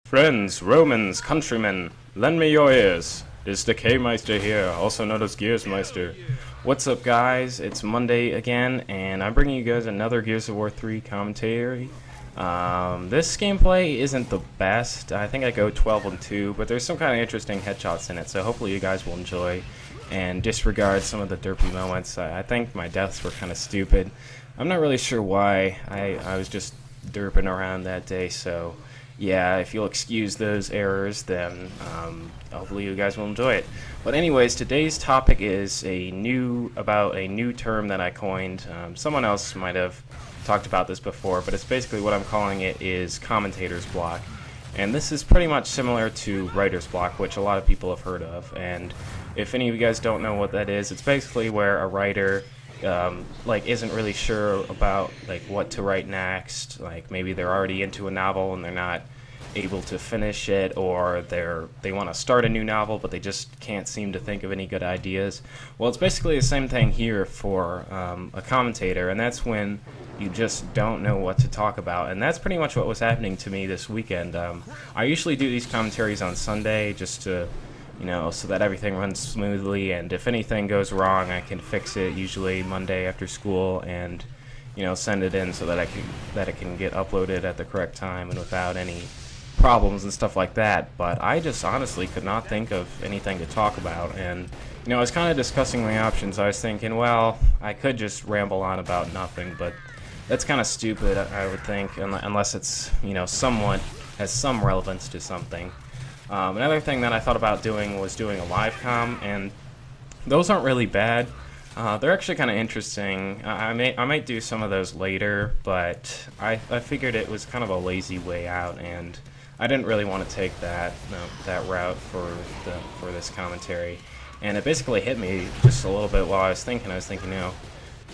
Friends, Romans, countrymen, lend me your ears. It's Decay Meister here, also known as Gears Meister. What's up, guys? It's Monday again, and I'm bringing you guys another Gears of War 3 commentary. This gameplay isn't the best. I think I go 12-2, but there's some kind of interesting headshots in it, so hopefully you guys will enjoy and disregard some of the derpy moments. I think my deaths were kind of stupid. I'm not really sure why. I was just derping around that day, so yeah, if you'll excuse those errors, then hopefully you guys will enjoy it. But anyways, today's topic is about a new term that I coined. Someone else might have talked about this before, but it's basically what I'm calling it is commentator's block. And this is pretty much similar to writer's block, which a lot of people have heard of. And if any of you guys don't know what that is, it's basically where a writer isn't really sure about what to write next. Like maybe they're already into a novel and they're not able to finish it, or they want to start a new novel but they just can't seem to think of any good ideas. Well, it's basically the same thing here for a commentator, and that's when you just don't know what to talk about. And that's pretty much what was happening to me this weekend. I usually do these commentaries on Sunday just to so that everything runs smoothly, and if anything goes wrong I can fix it usually Monday after school and send it in so that it can get uploaded at the correct time and without any problems and stuff like that. But I just honestly could not think of anything to talk about, and I was kind of discussing my options. I was thinking, well, I could just ramble on about nothing, but that's kind of stupid, I would think, unless it's somewhat has some relevance to something. Another thing that I thought about doing was doing a live com, and those aren't really bad. They're actually kind of interesting. I might do some of those later, but I figured it was kind of a lazy way out, and I didn't really want to take that route for this commentary. And it basically hit me just a little bit while I was thinking.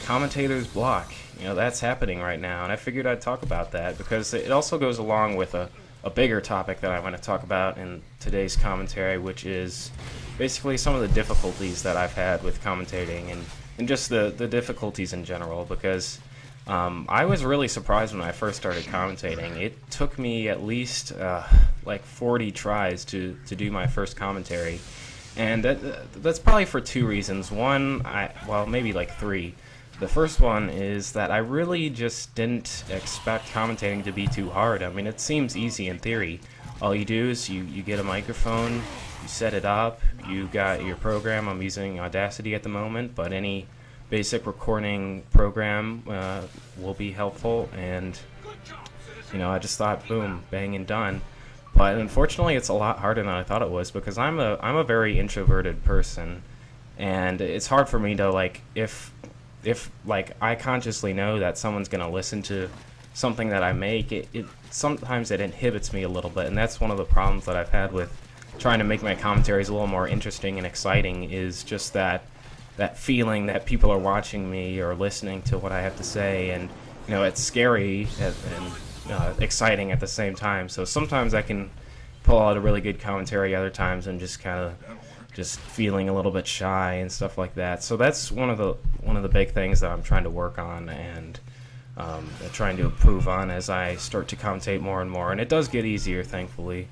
Commentator's block. That's happening right now, and I figured I'd talk about that because it also goes along with a bigger topic that I want to talk about in today's commentary, which is basically some of the difficulties that I've had with commentating and just the difficulties in general, because I was really surprised when I first started commentating. It took me at least 40 tries to do my first commentary, and that's probably for two reasons. One, maybe three. The first one is that I really just didn't expect commentating to be too hard. I mean, it seems easy in theory. All you do is you get a microphone, you set it up, you got your program. I'm using Audacity at the moment, but any basic recording program will be helpful, and I just thought, boom, bang and done. But unfortunately it's a lot harder than I thought it was, because I'm a very introverted person, and it's hard for me to if I consciously know that someone's gonna listen to something that I make, sometimes it inhibits me a little bit, and that's one of the problems that I've had with trying to make my commentaries a little more interesting and exciting, is just that feeling that people are watching me or listening to what I have to say, and it's scary and exciting at the same time. So sometimes I can pull out a really good commentary, other times I'm just kind of feeling a little bit shy and stuff like that. So that's one of the big things that I'm trying to work on and trying to improve on as I start to commentate more and more. And it does get easier, thankfully.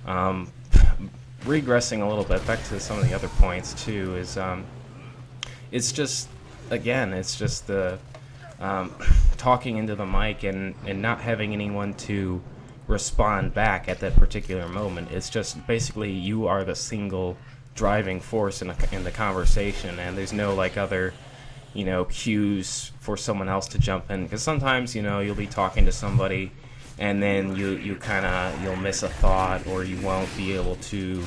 Regressing a little bit back to some of the other points too is it's just the talking into the mic and not having anyone to respond back at that particular moment. It's just basically you are the single driving force in the conversation, and there's no other cues for someone else to jump in, because sometimes you'll be talking to somebody and then you'll miss a thought, or you won't be able to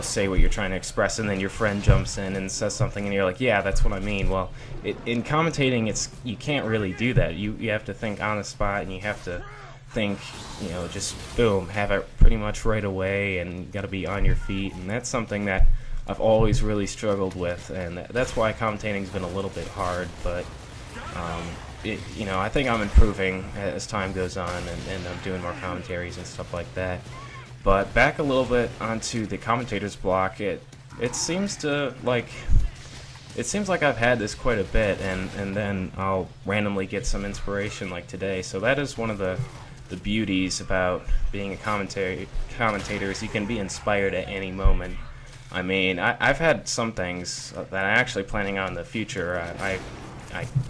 say what you're trying to express, and then your friend jumps in and says something and you're like, yeah, that's what I mean. Well, in commentating you can't really do that. You have to think on the spot, and you have to think just boom, have it pretty much right away, and you got to be on your feet, and that's something that I've always really struggled with, and that's why commentating's been a little bit hard. But I think I'm improving as time goes on, and I'm doing more commentaries and stuff like that. But back a little bit onto the commentator's block, it seems like I've had this quite a bit, and then I'll randomly get some inspiration like today. So that is one of the the beauties about being a commentator is you can be inspired at any moment. I mean, I've had some things that I'm actually planning on in the future. I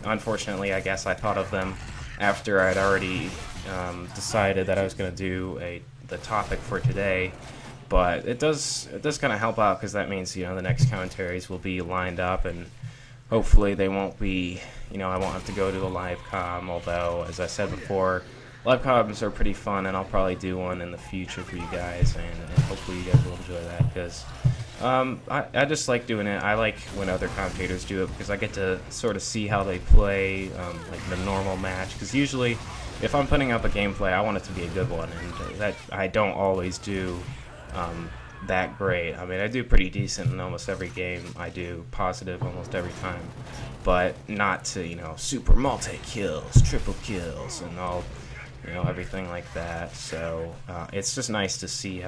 unfortunately, I guess I thought of them after I'd already decided that I was going to do the topic for today. But it does kind of help out, because that means, you know, the next commentaries will be lined up, and hopefully they won't be, you know, I won't have to go to a live com, although, as I said before, live comms are pretty fun, and I'll probably do one in the future for you guys, and hopefully you guys will enjoy that, because I just like doing it. I like when other commentators do it, because I get to sort of see how they play, like the normal match, because usually if I'm putting up a gameplay, I want it to be a good one, and that I don't always do that great. I mean, I do pretty decent in almost every game. I do positive almost every time, but not to, you know, super multi-kills, triple kills, and all, you know, everything like that. So it's just nice to see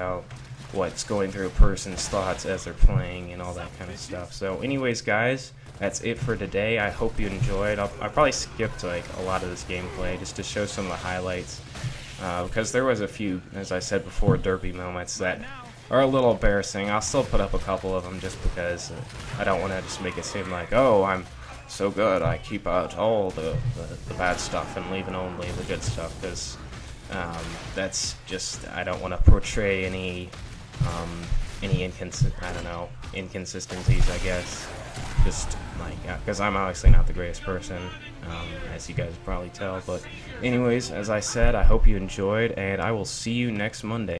what's going through a person's thoughts as they're playing and all that kind of stuff. So anyways, guys, that's it for today. I hope you enjoyed. I probably skipped like a lot of this gameplay just to show some of the highlights, because there was a few, as I said before, derpy moments that are a little embarrassing. I'll still put up a couple of them just because I don't want to just make it seem like, oh, I'm so good, I keep out all the bad stuff and leaving only the good stuff, because that's just, I don't want to portray any inconsistencies, I guess. Just like, because I'm obviously not the greatest person, as you guys probably tell. But anyways, as I said, I hope you enjoyed, and I will see you next Monday.